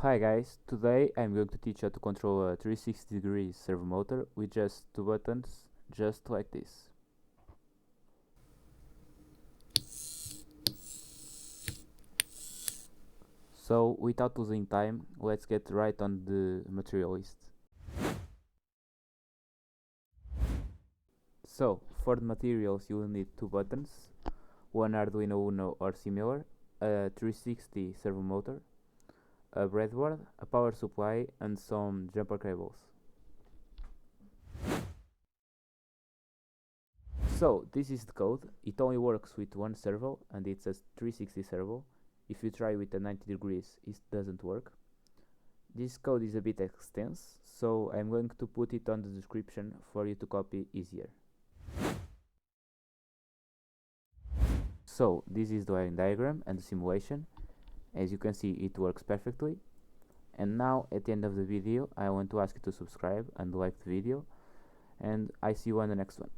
Hi guys, today I'm going to teach you how to control a 360 degree servo motor with just two buttons, just like this. So without losing time, let's get right on the material list. So for the materials you will need two buttons, one Arduino Uno or similar, a 360 servo motor, a breadboard, a power supply and some jumper cables. So this is the code. It only works with one servo and it's a 360 servo. If you try with a 90 degrees it doesn't work. This code is a bit extensive, so I'm going to put it on the description for you to copy easier. So this is the wiring diagram and the simulation. As you can see, it works perfectly. And now at the end of the video I want to ask you to subscribe and like the video, and I see you on the next one.